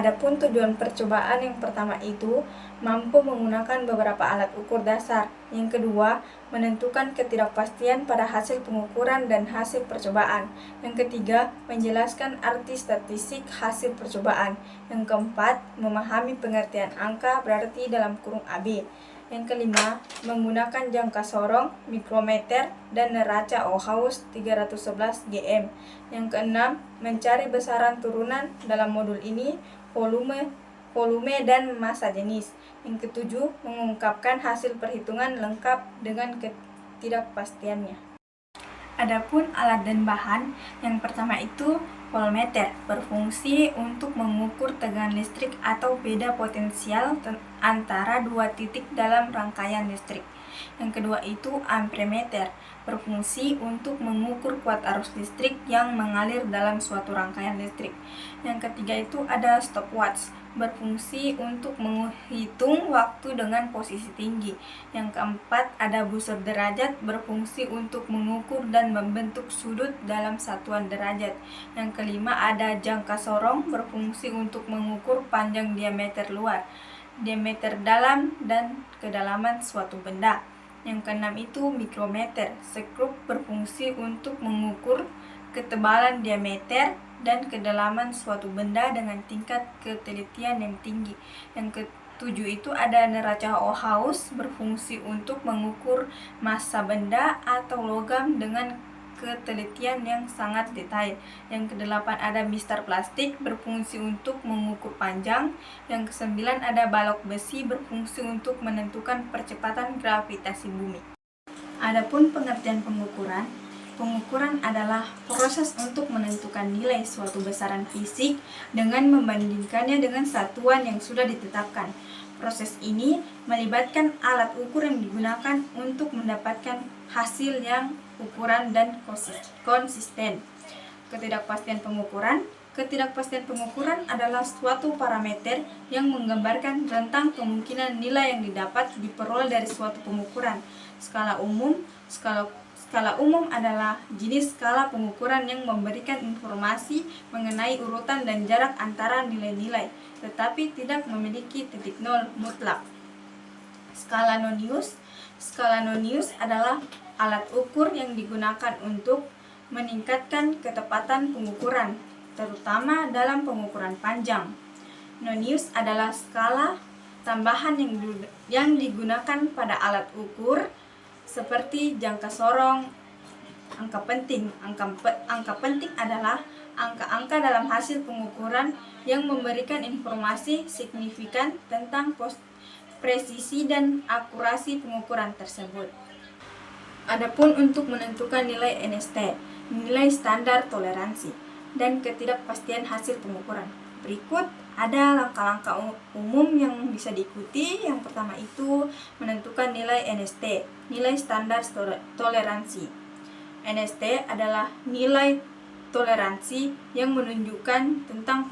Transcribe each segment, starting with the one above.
Adapun tujuan percobaan yang pertama itu mampu menggunakan beberapa alat ukur dasar. Yang kedua, menentukan ketidakpastian pada hasil pengukuran dan hasil percobaan. Yang ketiga, menjelaskan arti statistik hasil percobaan. Yang keempat, memahami pengertian angka berarti dalam kurung AB. Yang kelima, menggunakan jangka sorong, mikrometer, dan neraca Ohaus 311 GM. Yang keenam, mencari besaran turunan dalam modul ini, volume dan massa jenis. Yang ketujuh, mengungkapkan hasil perhitungan lengkap dengan ketidakpastiannya. Adapun alat dan bahan, yang pertama itu voltmeter, berfungsi untuk mengukur tegangan listrik atau beda potensial antara dua titik dalam rangkaian listrik. Yang kedua itu amperemeter, berfungsi untuk mengukur kuat arus listrik yang mengalir dalam suatu rangkaian listrik. Yang ketiga itu ada stopwatch, berfungsi untuk menghitung waktu dengan posisi tinggi. Yang keempat ada busur derajat, berfungsi untuk mengukur dan membentuk sudut dalam satuan derajat. Yang kelima ada jangka sorong, berfungsi untuk mengukur panjang diameter luar, diameter dalam dan kedalaman suatu benda. Yang keenam itu mikrometer, skrup, berfungsi untuk mengukur ketebalan diameter dan kedalaman suatu benda dengan tingkat ketelitian yang tinggi. Yang ketujuh itu ada neraca Ohaus, berfungsi untuk mengukur massa benda atau logam dengan ketelitian yang sangat detail. Yang kedelapan ada mistar plastik, berfungsi untuk mengukur panjang. Yang kesembilan ada balok besi, berfungsi untuk menentukan percepatan gravitasi bumi. Adapun pengertian pengukuran, pengukuran adalah proses untuk menentukan nilai suatu besaran fisik dengan membandingkannya dengan satuan yang sudah ditetapkan. Proses ini melibatkan alat ukur yang digunakan untuk mendapatkan hasil yang ukuran dan konsisten. Ketidakpastian pengukuran. Ketidakpastian pengukuran adalah suatu parameter yang menggambarkan rentang kemungkinan nilai yang didapat diperoleh dari suatu pengukuran. Skala umum adalah jenis skala pengukuran yang memberikan informasi mengenai urutan dan jarak antara nilai-nilai, tetapi tidak memiliki titik nol mutlak. Skala nonius adalah alat ukur yang digunakan untuk meningkatkan ketepatan pengukuran, terutama dalam pengukuran panjang. Nonius adalah skala tambahan yang digunakan pada alat ukur seperti jangka sorong, angka penting. Angka penting adalah angka-angka dalam hasil pengukuran yang memberikan informasi signifikan tentang presisi dan akurasi pengukuran tersebut. Adapun untuk menentukan nilai NST, nilai standar toleransi, dan ketidakpastian hasil pengukuran. Berikut ada langkah-langkah umum yang bisa diikuti. Yang pertama itu menentukan nilai NST, nilai standar toleransi. NST adalah nilai toleransi yang menunjukkan tentang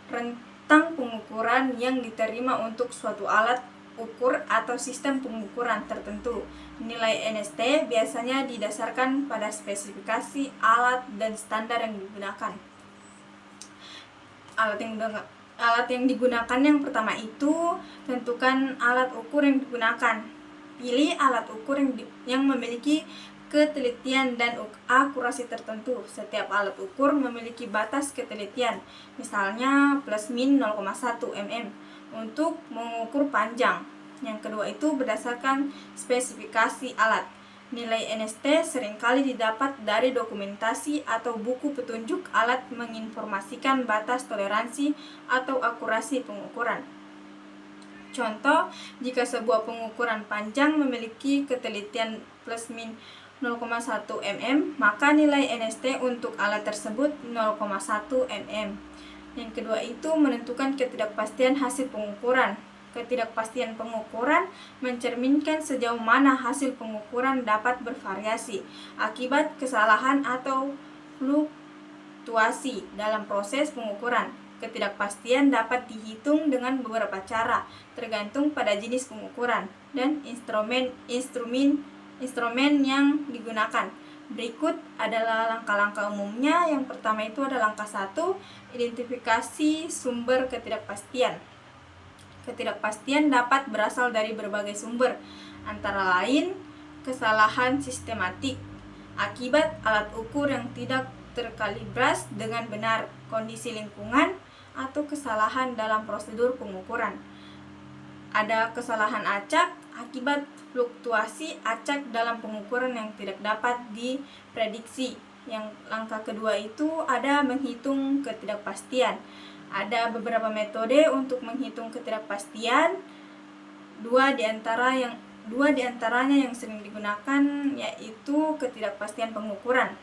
rentang pengukuran yang diterima untuk suatu alat ukur atau sistem pengukuran tertentu. Nilai NST biasanya didasarkan pada spesifikasi alat dan standar yang digunakan. Alat yang digunakan yang pertama itu tentukan alat ukur yang digunakan. Pilih alat ukur yang memiliki ketelitian dan akurasi tertentu. Setiap alat ukur memiliki batas ketelitian, misalnya plus min 0,1 mm untuk mengukur panjang. Yang kedua itu berdasarkan spesifikasi alat. Nilai NST seringkali didapat dari dokumentasi atau buku petunjuk alat menginformasikan batas toleransi atau akurasi pengukuran. Contoh, jika sebuah pengukuran panjang memiliki ketelitian plus min 0,1 mm, maka nilai NST untuk alat tersebut 0,1 mm. Yang kedua itu menentukan ketidakpastian hasil pengukuran. Ketidakpastian pengukuran mencerminkan sejauh mana hasil pengukuran dapat bervariasi akibat kesalahan atau fluktuasi dalam proses pengukuran. Ketidakpastian dapat dihitung dengan beberapa cara, tergantung pada jenis pengukuran dan instrumen yang digunakan. Berikut adalah langkah-langkah umumnya. Yang pertama itu ada langkah 1, identifikasi sumber ketidakpastian. Ketidakpastian dapat berasal dari berbagai sumber, antara lain kesalahan sistematik akibat alat ukur yang tidak terkalibras dengan benar, kondisi lingkungan, atau kesalahan dalam prosedur pengukuran. Ada kesalahan acak akibat fluktuasi acak dalam pengukuran yang tidak dapat diprediksi. Yang langkah kedua itu ada menghitung ketidakpastian. Ada beberapa metode untuk menghitung ketidakpastian. Dua diantaranya yang sering digunakan yaitu ketidakpastian pengukuran.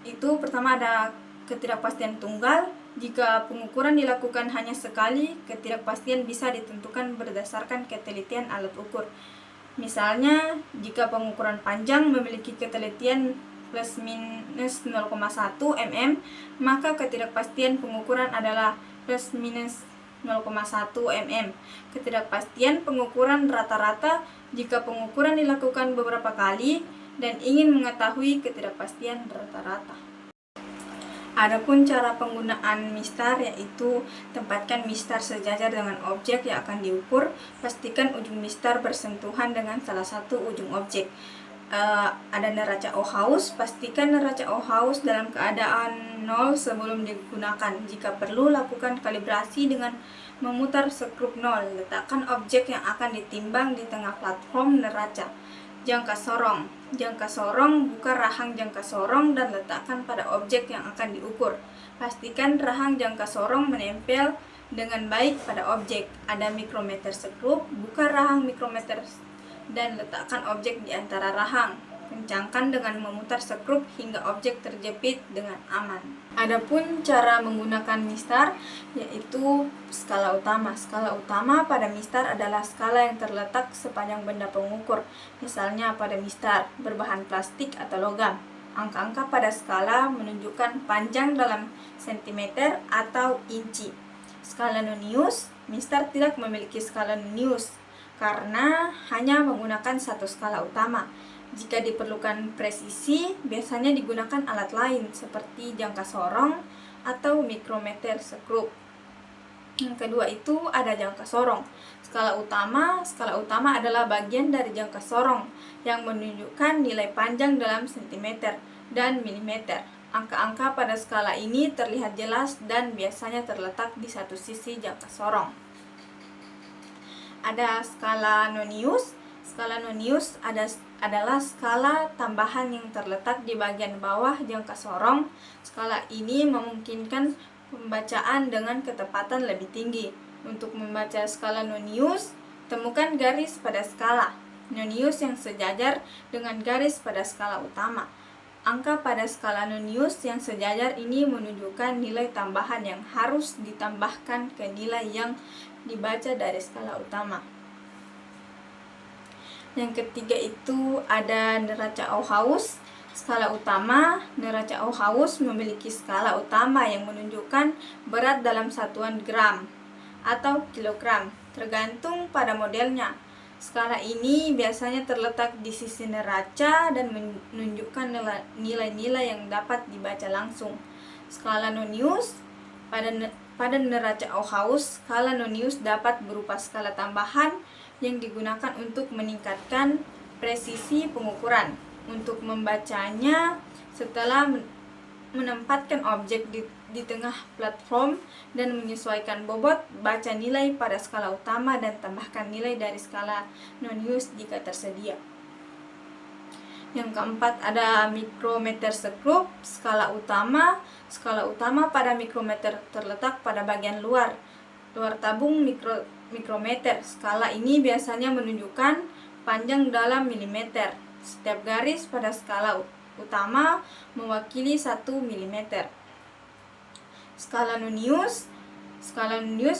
Itu pertama ada ketidakpastian tunggal. Jika pengukuran dilakukan hanya sekali, ketidakpastian bisa ditentukan berdasarkan ketelitian alat ukur. Misalnya, jika pengukuran panjang memiliki ketelitian plus minus 0,1 mm, maka ketidakpastian pengukuran adalah plus minus 0,1 mm. Ketidakpastian pengukuran rata-rata jika pengukuran dilakukan beberapa kali dan ingin mengetahui ketidakpastian rata-rata. Adapun cara penggunaan mistar yaitu tempatkan mistar sejajar dengan objek yang akan diukur. Pastikan ujung mistar bersentuhan dengan salah satu ujung objek. Ada neraca Ohaus, pastikan neraca Ohaus dalam keadaan 0 sebelum digunakan. Jika perlu, lakukan kalibrasi dengan memutar skrup 0. Letakkan objek yang akan ditimbang di tengah platform neraca. Jangka sorong. Jangka sorong, buka rahang jangka sorong dan letakkan pada objek yang akan diukur. Pastikan rahang jangka sorong menempel dengan baik pada objek. Ada mikrometer skrup, buka rahang mikrometer dan letakkan objek di antara rahang. Kencangkan dengan memutar skrup hingga objek terjepit dengan aman. Adapun cara menggunakan mistar yaitu skala utama. Skala utama pada mistar adalah skala yang terletak sepanjang benda pengukur. Misalnya pada mistar berbahan plastik atau logam. Angka-angka pada skala menunjukkan panjang dalam sentimeter atau inci. Skala Nonius, mistar tidak memiliki skala Nonius karena hanya menggunakan satu skala utama. Jika diperlukan presisi, biasanya digunakan alat lain seperti jangka sorong atau mikrometer skrup. Yang kedua itu ada jangka sorong. Skala utama adalah bagian dari jangka sorong yang menunjukkan nilai panjang dalam sentimeter dan milimeter. Angka-angka pada skala ini terlihat jelas dan biasanya terletak di satu sisi jangka sorong. Ada skala Nonius. Skala Nonius adalah skala tambahan yang terletak di bagian bawah jangka sorong. Skala ini memungkinkan pembacaan dengan ketepatan lebih tinggi. Untuk membaca skala Nonius, temukan garis pada skala Nonius yang sejajar dengan garis pada skala utama. Angka pada skala Nonius yang sejajar ini menunjukkan nilai tambahan yang harus ditambahkan ke nilai yang dibaca dari skala utama. Yang ketiga itu ada neraca Ohaus. Skala utama, neraca Ohaus memiliki skala utama yang menunjukkan berat dalam satuan gram atau kilogram, tergantung pada modelnya. Skala ini biasanya terletak di sisi neraca dan menunjukkan nilai-nilai yang dapat dibaca langsung. Skala Nonius, pada neraca Ohaus, skala Nonius dapat berupa skala tambahan yang digunakan untuk meningkatkan presisi pengukuran. Untuk membacanya, setelah menempatkan objek di tengah platform dan menyesuaikan bobot, baca nilai pada skala utama dan tambahkan nilai dari skala Nonius jika tersedia. Yang keempat ada mikrometer skrup. Skala utama pada mikrometer terletak pada bagian luar tabung mikrometer. Skala ini biasanya menunjukkan panjang dalam milimeter. Setiap garis pada skala utama mewakili 1 mm. Skala Nonius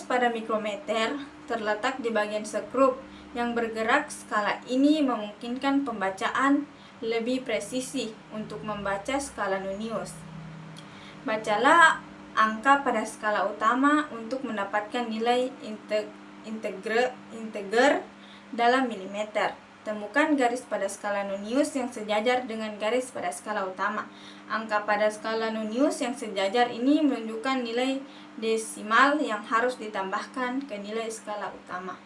pada mikrometer terletak di bagian skrup yang bergerak. Skala ini memungkinkan pembacaan lebih presisi untuk membaca skala Nonius. Bacalah angka pada skala utama untuk mendapatkan nilai integer dalam milimeter. Temukan garis pada skala Nonius yang sejajar dengan garis pada skala utama. Angka pada skala Nonius yang sejajar ini menunjukkan nilai desimal yang harus ditambahkan ke nilai skala utama.